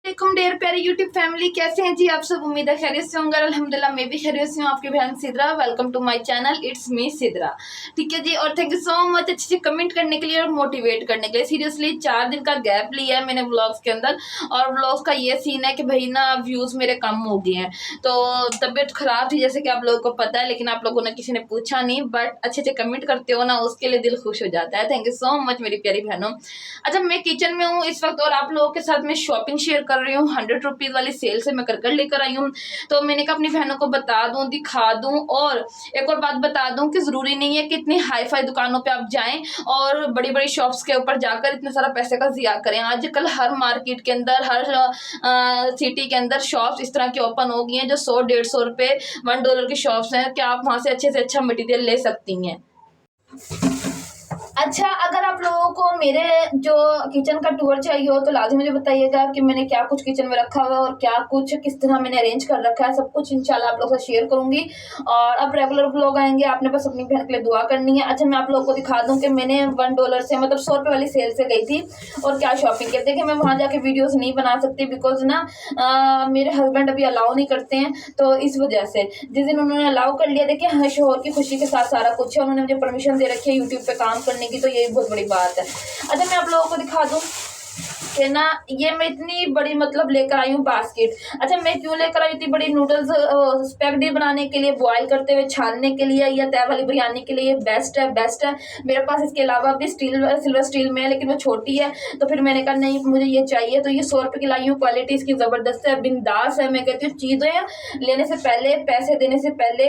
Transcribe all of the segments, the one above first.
वालेकुम डेयर प्यारी YouTube family, कैसे हैं जी आप सब। उम्मीद है खैरियत से होंगे। अल्हम्दुलिल्लाह मैं भी खैरियत से हूँ। आपकी बहन Sidra, welcome to my channel, it's me Sidra. ठीक है जी, और थैंक यू सो मच अच्छे से कमेंट करने के लिए और मोटिवेट करने के लिए। सीरियसली 4 दिन का गैप लिया है मैंने व्लॉग्स के अंदर, और व्लॉग्स का ये सीन है कि भाई ना व्यूज़ मेरे कम हो गए हैं, तो तबीयत खराब थी जैसे कि आप लोगों को पता है, लेकिन आप लोगों ने किसी ने पूछा नहीं, बट अच्छे से कमेंट करते हो ना, उसके लिए दिल खुश हो जाता है। थैंक यू सो मच मेरी प्यारी बहनों। अच्छा, मैं किचन में हूँ इस वक्त और आप लोगों के साथ मैं शॉपिंग शेयर कर रही हूँ। 100 रुपीज वाली सेल से मैं कर लेकर आई हूँ, तो मैंने कहा अपनी बहनों को बता दूं, दिखा दूं। और एक और बात बता दूं कि जरूरी नहीं है कि इतनी हाई फाई दुकानों पे आप जाएं और बड़ी बड़ी शॉप्स के ऊपर जाकर इतने सारा पैसे का जिया करें। आजकल हर मार्केट के अंदर, हर सिटी के अंदर शॉप्स इस तरह की ओपन हो गई हैं जो 100-150 रुपए $1 की शॉप्स हैं कि आप वहां से अच्छा मटेरियल ले सकती हैं। अच्छा, अगर आप लोगों को मेरे जो किचन का टूर चाहिए हो तो लाजमी मुझे बताइएगा कि मैंने क्या कुछ किचन में रखा हुआ है और क्या कुछ किस तरह मैंने अरेंज कर रखा है। सब कुछ इंशाल्लाह आप लोगों से शेयर करूंगी। और अब रेगुलर व्लॉग आएंगे, आपने बस अपनी बहन के लिए दुआ करनी है। अच्छा, मैं आप लोगों को दिखा दूं कि मैंने $1 से मतलब 100 रुपये वाली सेल से गई थी और क्या शॉपिंग की। देखिए, मैं वहां जाके वीडियोज नहीं बना सकती बिकॉज ना मेरे हस्बैंड अभी अलाउ नहीं करते हैं, तो इस वजह से जिस दिन उन्होंने अलाउ कर लिया, देखिए हाँ, शोहर की खुशी के साथ सारा कुछ है। उन्होंने मुझे परमिशन दे रखी है यूट्यूब पे काम करने की, तो ये बहुत बड़ी बात है। अच्छा, मैं आप लोगों को दिखा दूं कि ना ये मैं इतनी बड़ी मतलब लेकर आई हूँ बास्केट। अच्छा, मैं क्यों लेकर आई इतनी बड़ी नूडल्स स्पैगेटी बनाने के लिए, बॉयल करते हुए छानने के लिए या तय वाली बिरयानी के लिए बेस्ट है। मेरे पास इसके अलावा भी सिल्वर स्टील में है, लेकिन वो छोटी है, तो फिर मैंने कहा नहीं मुझे ये चाहिए। तो ये 100 रुपये की लाई हूँ। क्वालिटी इसकी जबरदस्त है, बिंदास है। मैं कहती हूँ चीजें लेने से पहले, पैसे देने से पहले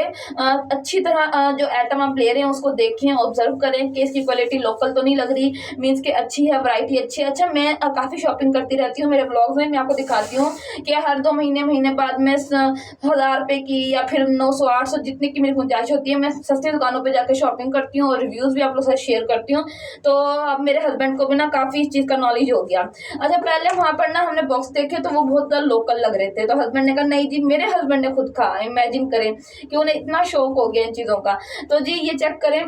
अच्छी तरह जो आइटम आप ले रहे हैं उसको देखें, ऑब्जर्व करें कि इसकी क्वालिटी लोकल तो नहीं लग रही, मीन्स कि अच्छी है, वैरायटी अच्छी है। अच्छा, मैं काफी शॉपिंग करती रहती हूँ। मेरे ब्लॉग्स में मैं आपको दिखाती हूँ कि हर 2 महीने बाद मैं 1000 रुपए की या फिर 900-800 जितने की मेरी गुंजाइश होती है, मैं सस्ती दुकानों पे जाकर शॉपिंग करती हूँ और रिव्यूज भी आप लोग से शेयर करती हूँ। तो अब मेरे हस्बैंड को भी ना काफी इस चीज का नॉलेज हो गया। अच्छा, पहले वहां पर ना हमने बॉक्स देखे तो वो बहुत लोकल लग रहे थे, तो हस्बैंड ने कहा नहीं जी, मेरे हस्बैंड ने खुद कहा, इमेजिन करें कि उन्हें इतना शौक हो गया इन चीजों का। तो जी ये चेक करें,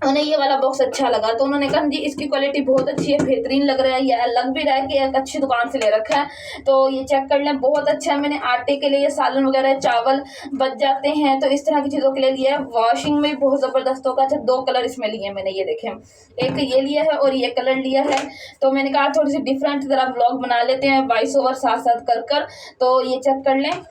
उन्हें ये वाला बॉक्स अच्छा लगा, तो उन्होंने कहा जी इसकी क्वालिटी बहुत अच्छी है, बेहतरीन लग रहा है, ये लग भी रहा है कि एक अच्छी दुकान से ले रखा है, तो ये चेक कर लें, बहुत अच्छा है। मैंने आटे के लिए सालन वगैरह, चावल बच जाते हैं, तो इस तरह की चीज़ों के लिए लिया है। वॉशिंग में बहुत ज़बरदस्त होगा। अच्छा, 2 कलर इसमें लिए मैंने, ये देखें, एक ये लिया है और ये कलर लिया है। तो मैंने कहा थोड़ी सी डिफरेंट ज़रा ब्लॉग बना लेते हैं, वॉइस ओवर साथ साथ कर। तो ये चेक कर लें,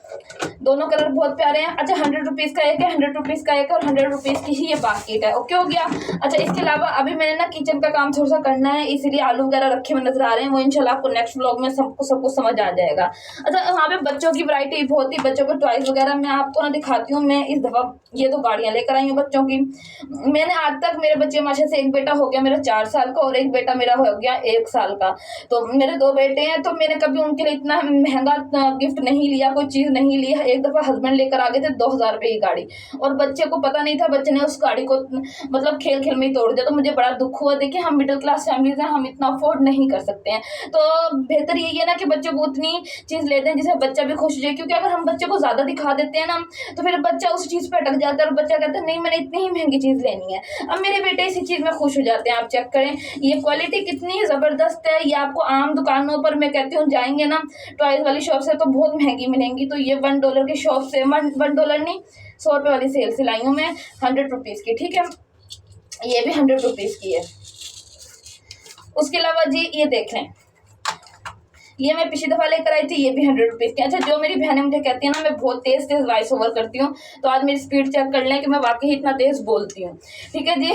दोनों कलर बहुत प्यारे हैं। अच्छा, 100 रुपीज़ का एक है, 100 रुपीज़ का एक है, और 100 रुपीज़ की ही ये बास्केट है। ओके हो गया। अच्छा, इसके अलावा अभी मैंने ना किचन का काम थोड़ा सा करना है, इसीलिए आलू वगैरह रखे हुए नजर आ रहे हैं, वो इंशाल्लाह आपको नेक्स्ट व्लॉग में सब कुछ समझ आ जाएगा। अच्छा, वहाँ पे बच्चों की वैरायटी बहुत ही, बच्चों के टॉयज वगैरह मैं आपको ना दिखाती हूँ। मैं इस दफा ये 2 गाड़ियां लेकर आई हूँ बच्चों की। मैंने आज तक मेरे बच्चे माशा से, एक बेटा हो गया मेरा 4 साल का और एक बेटा मेरा हो गया 1 साल का, तो मेरे 2 बेटे हैं, तो मैंने कभी उनके लिए इतना महंगा गिफ्ट नहीं लिया, कोई चीज नहीं ली। एक दफा हस्बैंड लेकर आ गए थे 2000 रुपए की गाड़ी, और बच्चे को पता नहीं था, बच्चे ने उस गाड़ी को मतलब खेल खेल में ही तोड़ दिया, तो मुझे बड़ा दुख हुआ। देखिए, हम मिडिल क्लास फैमिलीज हैं, हम इतना अफोर्ड नहीं कर सकते हैं, तो बेहतर यही है ना कि बच्चों को उतनी चीज लेते हैं जिससे बच्चा भी खुश हो जाए, क्योंकि अगर हम बच्चे को ज्यादा दिखा देते हैं ना, तो फिर बच्चा उस चीज पे अटक जाता है और बच्चा कहता है नहीं मैंने इतनी ही महंगी चीज लेनी है। अब मेरे बेटे इसी चीज में खुश हो जाते हैं। आप चेक करें ये क्वालिटी कितनी जबरदस्त है। ये आपको आम दुकानों पर मैं कहती हूँ जाएंगे ना टॉयज वाली शॉप से तो बहुत महंगी मिलेंगी, तो ये $1 की शॉप से, $1 नहीं, 100 रुपये वाली सेल से लाई हूँ मैं, 100 रुपीज की। ठीक है, ये भी 100 रुपीज की है। उसके अलावा जी ये देख लें, ये मैं पिछली दफा लेकर आई थी, ये भी 100 रुपीज की। अच्छा, जो मेरी बहनें मुझे कहती है ना मैं बहुत तेज वॉइस ओवर करती हूँ, तो आज मेरी स्पीड चेक कर लें कि मैं वाकई इतना तेज बोलती हूँ। ठीक है जी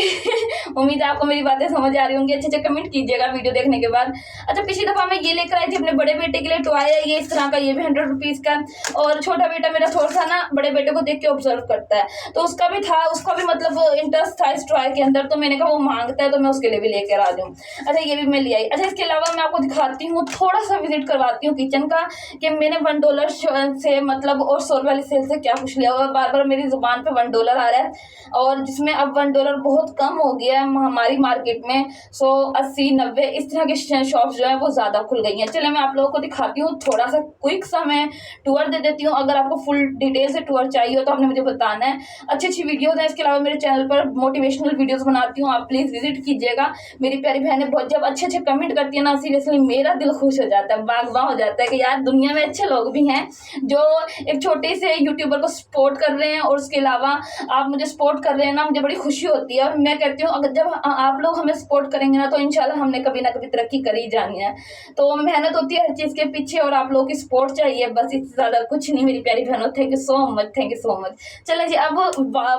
उम्मीद है आपको मेरी बातें समझ आ रही होंगी। अच्छे कमेंट कीजिएगा वीडियो देखने के बाद। अच्छा, पिछली दफा मैं ये लेकर आई थी अपने बड़े बेटे के लिए टॉय है, ये इस तरह का, ये भी 100 रुपीज का। और छोटा बेटा मेरा थोड़ा सा ना बड़े बेटे को देख के ऑब्जर्व करता है, तो उसका भी था, उसका भी मतलब इंटरेस्ट था इस टॉय के अंदर, तो मैंने कहा वो मांगता है तो मैं उसके लिए भी लेकर आ जाऊँ। अच्छा, ये भी मैं ले आई। अच्छा, इसके अलावा मैं आपको दिखाती हूँ, थोड़ा सा विजिट करवाती हूँ किचन का, कि मैंने $1 से मतलब और 100 वाली सेल से क्या कुछ लिया हुआ। बार बार मेरी जुबान पे $1 आ रहा है, और जिसमें अब $1 बहुत कम हो गया है हमारी मार्केट में। 180-90 इस तरह के शॉप्स जो है वो ज्यादा खुल गई हैं। चले मैं आप लोगों को दिखाती हूँ, थोड़ा सा क्विक सा मैं टूर दे देती हूँ। अगर आपको फुल डिटेल से टूर चाहिए हो तो आपने मुझे बताना है। अच्छी वीडियोज है, इसके अलावा मेरे चैनल पर मोटिवेशनल वीडियोज बनाती हूँ, आप प्लीज विजिट कीजिएगा। मेरी प्यारी बहनें बहुत जब अच्छे कमेंट करती है ना, सीरियसली मेरा दिल खुश हो जाता है, बागबां हो जाता है कि यार दुनिया में अच्छे लोग भी हैं जो एक छोटे से यूट्यूबर को सपोर्ट कर रहे हैं, और उसके अलावा आप मुझे सपोर्ट कर रहे हैं ना, मुझे बड़ी खुशी होती है। और मैं कहती हूँ अगर जब आप लोग हमें सपोर्ट करेंगे ना, तो इंशाल्लाह हमने कभी ना कभी तरक्की कर ही जानी है। तो मेहनत होती है हर चीज़ के पीछे, और आप लोगों की सपोर्ट चाहिए, बस इससे ज़्यादा कुछ नहीं मेरी प्यारी बहनों। Thank you so much, thank you so much. चलें जी, अब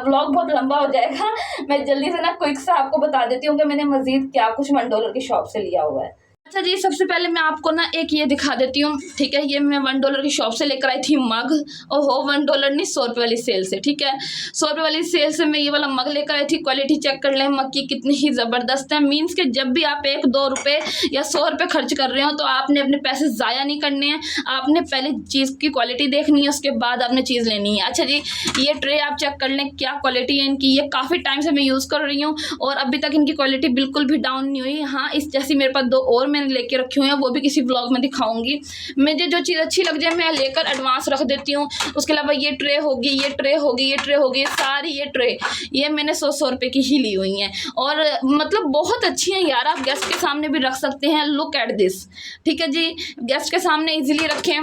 व्लॉग बहुत लंबा हो जाएगा, मैं जल्दी से ना क्विक सा आपको बता देती हूँ कि मैंने मजीद क्या कुछ $1 की शॉप से लिया हुआ है। अच्छा जी, सबसे पहले मैं आपको ना एक ये दिखा देती हूँ, ठीक है। ये मैं $1 की शॉप से लेकर आई थी मग, ओहो $1 नहीं, 100 रुपये वाली सेल से, ठीक है। 100 रुपये वाली सेल से मैं ये वाला मग लेकर आई थी। क्वालिटी चेक कर लें मग की, कितनी ही ज़बरदस्त है। मीन्स के जब भी आप 1-2 रुपये या 100 रुपये खर्च कर रहे हो, तो आपने अपने पैसे ज़ाया नहीं करने हैं। आपने पहले चीज़ की क्वालिटी देखनी है, उसके बाद आपने चीज़ लेनी है। अच्छा जी, ये ट्रे आप चेक कर लें क्या क्वालिटी है इनकी। ये काफ़ी टाइम से मैं यूज़ कर रही हूँ और अभी तक इनकी क्वालिटी बिल्कुल भी डाउन नहीं हुई। हाँ, इस जैसी मेरे पास 2 और मैंने लेके रखी हुई हैं, वो भी किसी व्लॉग में दिखाऊंगी। मुझे जो चीज़ अच्छी लग जाए मैं लेकर एडवांस रख देती हूँ। उसके अलावा ये ट्रे होगी, ये ट्रे होगी, ये ट्रे होगी, सारी ये ट्रे ये मैंने 100 रुपये की ही ली हुई हैं, और मतलब बहुत अच्छी हैं यार। आप गेस्ट के सामने भी रख सकते हैं। लुक एट दिस, ठीक है जी, गेस्ट के सामने इजीली रखें।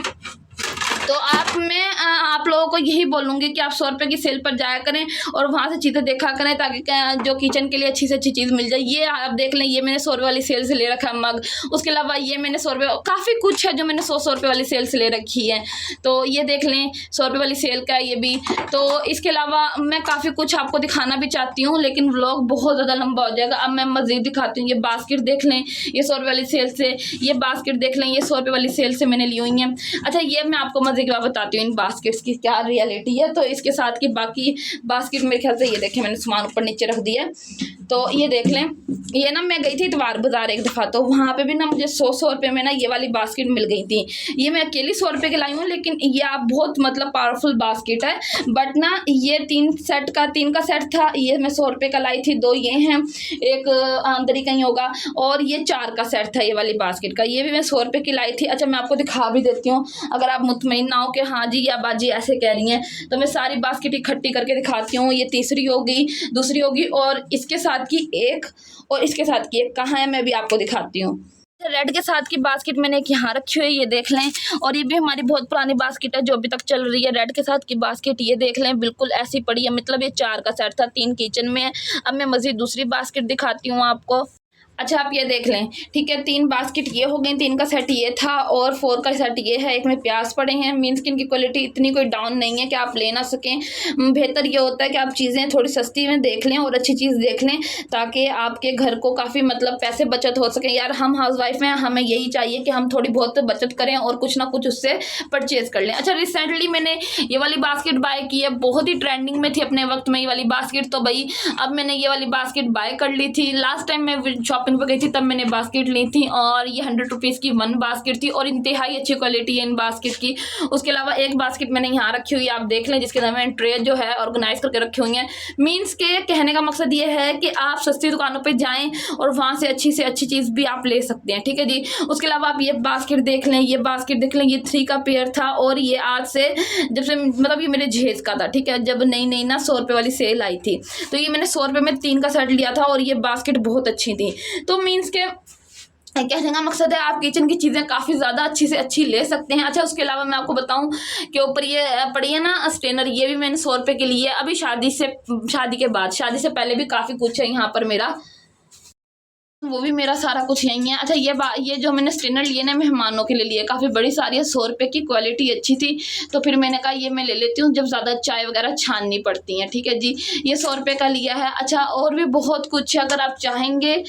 तो मैं आप लोगों को यही बोलूँगी कि आप 100 रुपये की सेल पर जाया करें और वहाँ से चीज़ें देखा करें, ताकि जो किचन के लिए अच्छी से अच्छी चीज़ मिल जाए। ये आप देख लें, ये मैंने 100 रुपये वाली सेल से ले रखा है मग। उसके अलावा ये मैंने 100 रुपये, काफ़ी कुछ है जो मैंने 100 रुपये वाली सेल से ले रखी है। तो ये देख लें, 100 रुपये वाली सेल का ये भी। तो इसके अलावा मैं काफ़ी कुछ आपको दिखाना भी चाहती हूँ, लेकिन व्लॉग बहुत ज़्यादा लंबा हो जाएगा। अब मैं मज़ीद दिखाती हूँ। ये बास्केट देख लें, ये 100 रुपये वाली सेल से। ये बास्केट देख लें, ये 100 रुपये वाली सेल से मैंने ली हुई है। अच्छा, ये मैं आपको मज़े की बात बताती हूँ इन बास्केट्स की क्या रियलिटी है। तो इसके साथ की बाकी बास्केट मेरे ख्याल से ये देखें, मैंने सामान ऊपर नीचे रख दिया। तो ये देख लें, ये ना मैं गई थी इतवार बाज़ार एक दफ़ा, तो वहाँ पे भी ना मुझे 100 रुपये में ना ये वाली बास्केट मिल गई थी। ये मैं अकेली 100 रुपये की लाई हूँ, लेकिन ये आप बहुत मतलब पावरफुल बास्केट है। बट ना ये 3 का सेट था। ये मैं 100 रुपये का लाई थी। 2 ये हैं, एक अंदर ही कहीं होगा, और ये 4 का सेट था ये वाली बास्केट का। ये भी मैं 100 रुपये की लाई थी। अच्छा, मैं आपको दिखा भी देती हूँ, अगर आप मुतमईन ना हो कि हाँ जी या बाजी ऐसे कह रही हैं, तो मैं सारी बास्केट इकट्ठी करके दिखाती हूँ। ये तीसरी होगी, दूसरी होगी, और इसके साथ की एक, और इसके साथ की एक। कहाँ है मैं भी आपको दिखाती हूँ। रेड के साथ की बास्केट मैंने एक यहाँ रखी हुई है, ये देख लें। और ये भी हमारी बहुत पुरानी बास्केट है जो अभी तक चल रही है। रेड के साथ की बास्केट ये देख लें, बिल्कुल ऐसी पड़ी है। मतलब ये 4 का सेट था, 3 किचन में है। अब मैं मज़ीद दूसरी बास्केट दिखाती हूँ आपको। अच्छा, आप ये देख लें, ठीक है। 3 बास्केट ये हो गई, 3 का सेट ये था, और 4 का सेट ये है। एक में प्याज पड़े हैं। मीन्स कि इनकी क्वालिटी इतनी कोई डाउन नहीं है कि आप ले ना सकें। बेहतर ये होता है कि आप चीज़ें थोड़ी सस्ती में देख लें और अच्छी चीज़ देख लें, ताकि आपके घर को काफ़ी मतलब पैसे बचत हो सके। यार हम हाउसवाइफ हैं, हमें यही चाहिए कि हम थोड़ी बहुत बचत करें और कुछ ना कुछ उससे परचेज कर लें। अच्छा, रिसेंटली मैंने ये वाली बास्केट बाय की है, बहुत ही ट्रेंडिंग में थी अपने वक्त में ये वाली बास्केट। तो भाई अब मैंने ये वाली बास्केट बाय कर ली थी। लास्ट टाइम मैं शॉपिंग पर गई थी तब मैंने बास्केट ली थी, और ये 100 रुपीज़ की 1 बास्केट थी, और इंतहाई अच्छी क्वालिटी है इन बास्केट की। उसके अलावा एक बास्केट मैंने यहाँ रखी हुई है, आप देख लें, जिसके अंदर मैंने ट्रे जो है ऑर्गेनाइज करके रखी हुई हैं। मीन्स के कहने का मकसद ये है कि आप सस्ती दुकानों पर जाएँ और वहाँ से अच्छी चीज़ भी आप ले सकते हैं, ठीक है जी। उसके अलावा आप ये बास्केट देख लें, ये बास्केट देख लें, ये 3 का पेयर था, और ये आज से जब से मतलब ये मेरे जहेज का था, ठीक है। जब नई ना 100 रुपये वाली सेल आई थी, तो ये मैंने 100 रुपये में 3 का सेट लिया था, और ये बास्केट बहुत अच्छी थी। तो मीन्स के कहने का मकसद है आप किचन की चीज़ें काफ़ी ज़्यादा अच्छी से अच्छी ले सकते हैं। अच्छा, उसके अलावा मैं आपको बताऊं कि ऊपर ये पड़ी है ना स्ट्रेनर, ये भी मैंने 100 रुपये के लिए है। अभी शादी के बाद, शादी से पहले भी काफ़ी कुछ है यहाँ पर मेरा, वो भी मेरा सारा कुछ यही है। अच्छा, ये जो मैंने स्ट्रेनर लिए ना मेहमानों के लिए लिए, काफ़ी बड़ी सारी है, 100 रुपये की, क्वालिटी अच्छी थी। तो फिर मैंने कहा ये मैं ले लेती हूँ, जब ज़्यादा चाय वगैरह छाननी पड़ती हैं, ठीक है जी। ये 100 रुपये का लिया है। अच्छा, और भी बहुत कुछ है, अगर आप चाहेंगे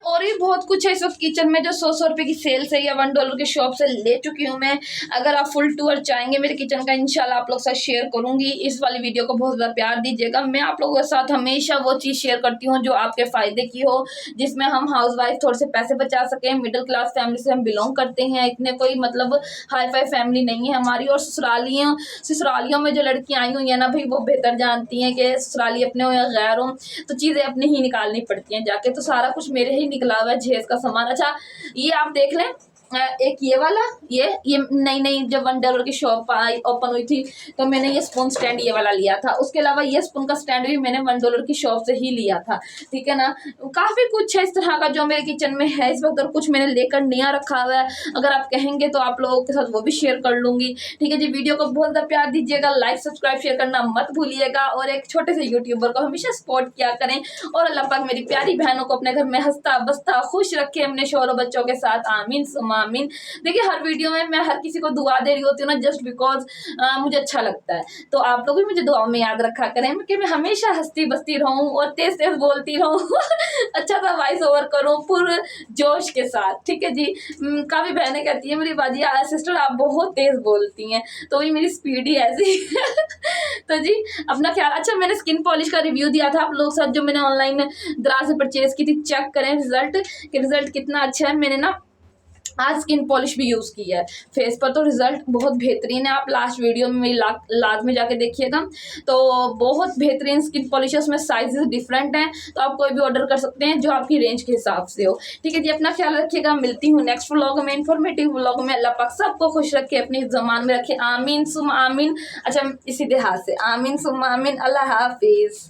और भी बहुत कुछ है इस वक्त किचन में, जो 100 रुपये की सेल से या $1 की शॉप से ले चुकी हूँ मैं। अगर आप फुल टूर चाहेंगे मेरे किचन का, इंशाल्लाह आप लोग साथ शेयर करूँगी। इस वाली वीडियो को बहुत ज़्यादा प्यार दीजिएगा। मैं आप लोगों के साथ हमेशा वो चीज़ शेयर करती हूँ जो आपके फ़ायदे की हो, जिसमें हम हाउसवाइफ थोड़े से पैसे बचा सकें। मिडिल क्लास फैमिली से हम बिलोंग करते हैं, इतने कोई मतलब हाई फाई फैमिली नहीं है हमारी। और ससुरालियों में जो लड़कियाँ आई हुई हैं ना भाई, वो बेहतर जानती हैं कि ससुराली अपने हो या गैर हो, तो चीज़ें अपने ही निकालनी पड़ती हैं जाके। तो सारा कुछ मेरे ही निकला हुआ है जहेज का सामान। अच्छा, ये आप देख लें, एक ये वाला, ये नई जब $1 की शॉप ओपन हुई थी तो मैंने ये स्पून स्टैंड ये वाला लिया था। उसके अलावा ये स्पून का स्टैंड भी मैंने $1 की शॉप से ही लिया था, ठीक है ना। काफ़ी कुछ है इस तरह का जो मेरे किचन में है इस वक्त, और कुछ मैंने लेकर नया रखा हुआ है। अगर आप कहेंगे तो आप लोगों के साथ वो भी शेयर कर लूँगी, ठीक है जी। वीडियो को बहुत ज़्यादा प्यार दीजिएगा, लाइक सब्सक्राइब शेयर करना मत भूलिएगा, और एक छोटे से यूट्यूबर को हमेशा सपोर्ट किया करें। और अल्लाह पाक मेरी प्यारी बहनों को अपने घर में हंसता बसता खुश रखे, अपने शौहर बच्चों के साथ, आमीन सुम्मा आमीन। देखिए हर वीडियो में मैं हर किसी को दुआ दे रही होती हूँ ना, जस्ट बिकॉज मुझे अच्छा लगता है। तो आप लोग भी मुझे दुआ में याद रखा करें कि मैं हमेशा हंसती बसती रहूं और तेज तेज बोलती रहूं अच्छा सा वॉइस ओवर करूं पूरे जोश के साथ, ठीक है जी। काफ़ी बहनें कहती हैं मेरी बाजी सिस्टर आप बहुत तेज बोलती हैं, तो भी मेरी स्पीड ही ऐसी तो जी अपना ख्याल। अच्छा मैंने स्किन पॉलिश का रिव्यू दिया था आप लोग साथ, जो मैंने ऑनलाइन दराज से परचेज की थी। चेक करें रिजल्ट कितना अच्छा है। मैंने ना आज स्किन पॉलिश भी यूज़ की है फेस पर, तो रिजल्ट बहुत बेहतरीन है। आप लास्ट वीडियो में मेरी लास्ट में जाके देखिएगा, तो बहुत बेहतरीन स्किन पॉलिश है। उसमें साइजेस डिफरेंट हैं, तो आप कोई भी ऑर्डर कर सकते हैं जो आपकी रेंज के हिसाब से हो, ठीक है जी। अपना ख्याल रखिएगा, मिलती हूँ नेक्स्ट व्लॉग में, इन्फॉर्मेटिव व्लॉग में। अल्लाह पाक सबको खुश रखे, अपनी ज़मान में रखे, आमीन सुम आमीन। अच्छा इसी देहात से आमीन सुम आमीन। अल्लाह हाफिज़।